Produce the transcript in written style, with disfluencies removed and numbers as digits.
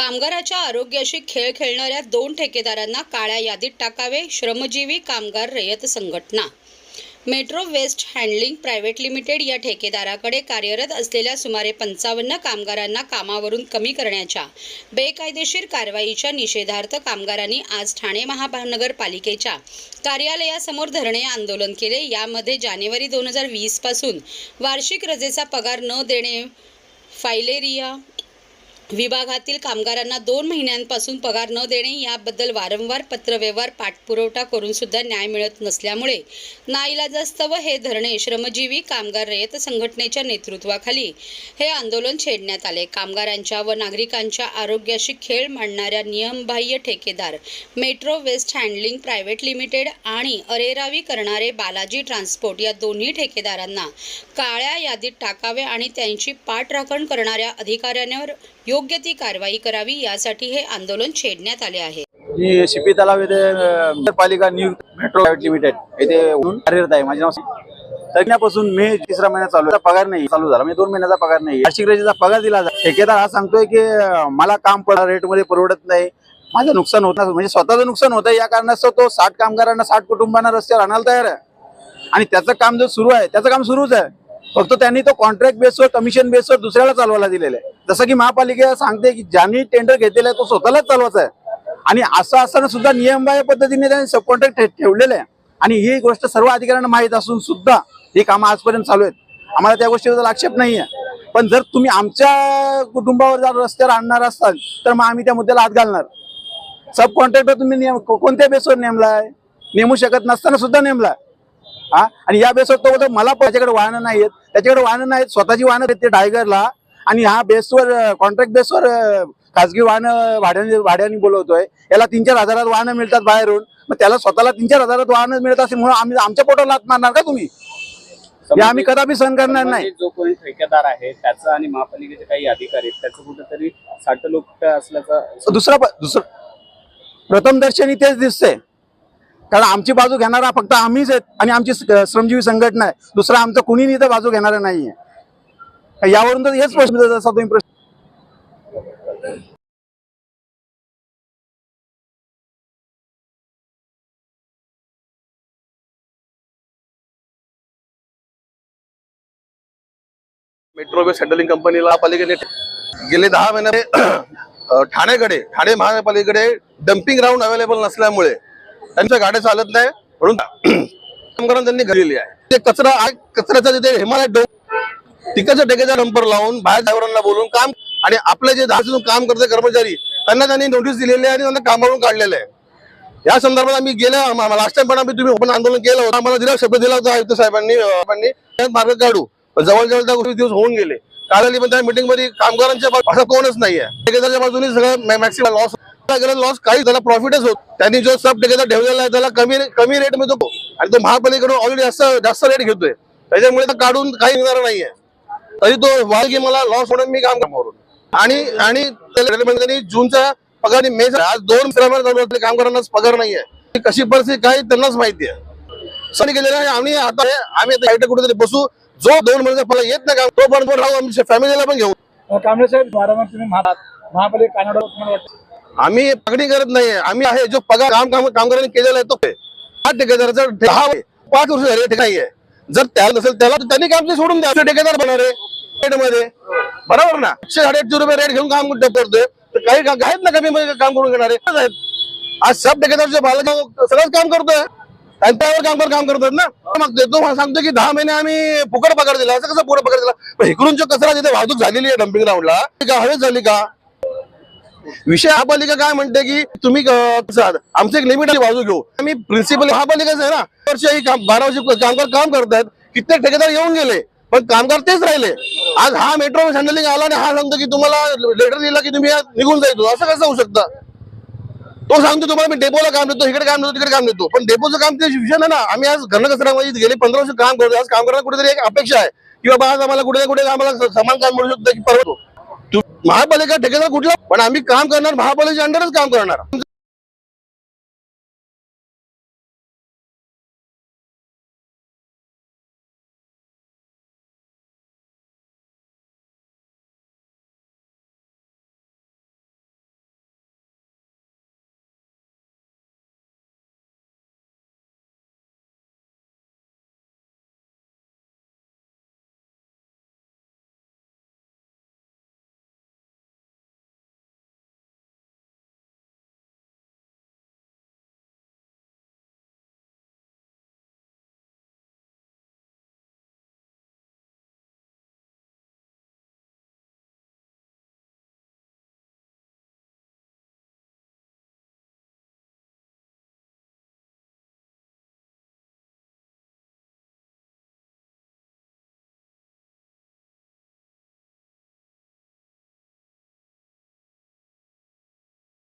कामगाराच्या आरोग्याशी खेळ खेळणाऱ्या 2 ठेकेदारांना काळ्या यादीत टाकावे. श्रमजीवी कामगार रयत संघटना. Metro waste handling private limited या ठेकेदाराकडे कार्यरत असलेल्या सुमारे 55 कामगारांना कामावरून कमी करण्याच्या बेकायदेशीर कारवाईच्या निषेधार्थ कामगारांनी आज ठाणे महानगरपालिकेच्या कार्यालयासमोर धरणे आंदोलन केले. यामध्ये जानेवारी 2020 पासून वार्षिक रजेचा पगार न देणे, फायलेरिया विभागातील कामगारांना 2 महिन्यांपासून पगार न देणे याबद्दल वारंवार पत्रव्यवहार पाठपुरावा करून सुद्धा न्याय मिळत नसल्यामुळे नाईलाजास्तव हे धरणे श्रमजीवी कामगार रयत संघटनेच्या नेतृत्वाखाली हे आंदोलन छेडण्यात आले. कामगारांच्या व नागरिकांच्या आरोग्याशी खेळ मांडणाऱ्या नियमबाह्य ठेकेदार metro waste handling private limited आणि अरेरावी करणारे बालाजी ट्रान्सपोर्ट या दोन्ही ठेकेदारांना काळ्या यादीत टाकावे आणि त्यांची पाठराखण करणाऱ्या अधिकाऱ्यांवर योग्य ती कारवाई करावी, यासाठी हे आंदोलन छेडण्यात आले आहे. मी शिपी तलाव येथे नगरपालिका नियुक्त मेट्रो प्रायव्हेट लिमिटेड येथे कार्यरत आहे. माझे नाव तज्ञापासून मे 3रा महिना चालू आहे. पगार नाही चालू झाला. म्हणजे 2 महिन्याचा पगार नाही. वार्षिक रजेचा पगार दिला जातो. ठेकेदार हा सांगतोय की मला काम रेट मध्ये परवडत नाही, माझं नुकसान होत नाही, म्हणजे स्वतःचं नुकसान होत आहे. या कारणास्तव तो 60 कामगारांना 60 कुटुंबांना रस्त्यावर आणायला तयार आहे आणि त्याचं काम जो सुरू आहे त्याचं काम सुरूच आहे. फक्त त्यांनी तो कॉन्ट्रॅक्ट बेसवर कमिशन बेसवर दुसऱ्याला चालवायला दिलेलं आहे. जसं की महापालिका सांगते की ज्यांनी टेंडर घेतलेलं आहे तो स्वतःलाच चालवायचा आहे आणि असं असताना सुद्धा नियमबाह्य पद्धतीने त्यांनी सब कॉन्ट्रॅक्ट ठेवलेलं आहे आणि ही गोष्ट सर्व अधिकाऱ्यांना माहीत असून सुद्धा ही कामं आजपर्यंत चालू आहेत. आम्हाला त्या गोष्टीबद्दल आक्षेप नाही आहे. पण जर तुम्ही आमच्या कुटुंबावर जर रस्त्यावर आणणार असाल तर मग आम्ही त्या मुद्द्याला हात घालणार. सब कॉन्ट्रॅक्टर तुम्ही कोणत्या बेसवर नेमलाय? नेमू शकत नसताना सुद्धा नेमलाय. आणि या बेसवर तो मला त्याच्याकडे वाहनं नाही आहेत, त्याच्याकडे वाहनं नाहीत, स्वतःची वाहनं आहेत ते टायगरला आणि हा बेसवर कॉन्ट्रॅक्ट बेसवर खासगी वाहनं भाड्याने बोलवतोय. याला 3-4 हजारात वाहनं मिळतात बाहेरून, मग त्याला स्वतःला 3-4 हजारात वाहनं मिळत असेल म्हणून आम्ही आमच्या पोटाला हात मारणार का तुम्ही? हे आम्ही कदापि सहन करणार नाही. जो कोणी ठेकेदार आहे त्याचा आणि महापालिकेचे काही अधिकारी त्याचं कुठेतरी साठलोट असल्याचा दुसरं प्रथमदर्शनी तेच दिसतंय. कारण आमची बाजू घेणारा फक्त आम्हीच आहेत आणि आमची श्रमजीवी संघटना आहे. दुसरा आमचं कुणी इथं बाजू घेणारा नाहीये. यावरून तर हेच प्रश्न जसा तुम्ही प्रश्न मेट्रो वेस्ट हँडलिंग कंपनीला पालिकेने गेले 10 महिने ठाणे महानगरपालिकेकडे डम्पिंग ग्राउंड अवेलेबल नसल्यामुळे त्यांच्या गाड्या चालत नाही म्हणून कामगारांना त्यांनी घडलेली आहे. ते कचऱ्याचा तिथे हिमालय तिकडचं ठेकेदार डंपर लावून बाहेर ड्रायव्हरांना बोलून काम आणि आपले जे 10 काम करते कर्मचारी त्यांनी नोटीस दिलेली आहे आणि त्यांना कामावरून काढलेलं आहे. या संदर्भात आम्ही गेल्या लास्ट टाइम पण तुम्ही ओपन आंदोलन केलं होतं. आम्हाला शब्द दिला होता आयुक्त साहेबांनी मार्ग काढू. जवळजवळ त्या गोष्टी दिवस होऊन गेले. काल आली पण त्या मीटिंग मध्ये कामगारांच्या असं कोणच नाहीये. ठेकेदारच्या बाजूने सगळं मॅक्सिमम लॉस काही त्याला प्रॉफिटच होत. त्यांनी जो सब ठेकेदार ठेवलेला आहे त्याला कमी रेट मिळतो आणि तो महापालिकेकडून ऑलरेडी जास्त रेट घेतोय. त्याच्यामुळे काढून काही मिळणार नाहीये. तरी तो वाल की मला लॉस म्हणून मी काम कामावरून आणि जूनचा पगार मे आज 2 कामगारांना पगार नाहीये. कशी परिस्थिती काय त्यांनाच माहिती आहे. सनी केलेलं आहे. आम्ही कुठेतरी बसू. जो 2 महिन्याचा पगार येत नाही तो पण राहू. आमच्या फॅमिलीला पण घेऊ. कांबळे साहेब वारंवार तुम्ही महापालिका आम्ही मागणी करत नाहीये. आम्ही आहे जो पगार कामगारांनी केलेला आहे तो 8 ठेकेदाराचा 5 वर्ष झाले नाहीये. जर त्याला नसेल त्याला त्यांनी काम सोडून द्या. ठेकेदार बनणार आहे मध्ये बरोबर ना. 850 रुपये रेट घेऊन काम करतोय तर काही आहेत ना कमी काम करून घेणारे आहेत. आज सब ठेकेदारच्या बाला सगळंच काम करतोय आणि त्यावर काम करतात ना. मग तो सांगतो की 10 महिने आम्ही फुकट पगार दिला. असं कसं फुकट पगार दिला? पण इकडून जो कचरा जिथे वाहतूक झालेली आहे डम्पिंग ग्राउंडला हवेच झाली का? विषय महापालिका काय म्हणते की तुम्ही आमचं एक लिमिट बाजू घेऊ. आम्ही प्रिन्सिपल महापालिकाच आहे ना. 12 वर्ष कामगार काम करतात. कित्येक ठेकेदार येऊन गेले पण कामगार तेच राहिले. आज हा मेट्रो हँडलिंग आला आणि हा सांगतो की तुम्हाला लेटर दिला की तुम्ही निघून जायचो. असं कसं होऊ शकतं? तो सांगतो तुम्हाला मी डेपोला काम देतो, इकडे काम देतो, तिकडे काम देतो. पण डेपोचं काम ते विषय नाही ना. आम्ही आज घनकचऱ्यामध्ये गेले 15 वर्ष काम करतो. आज कामगारांना कुठेतरी एक अपेक्षा आहे की बाबा आज आम्हाला कुठे ना कुठे आम्हाला समान काम मिळू शकतं की परवडतो. महापालिका ठेकेदार कुठला पण आम्ही काम करणार महापालिकेच्या अंडरच काम करणार.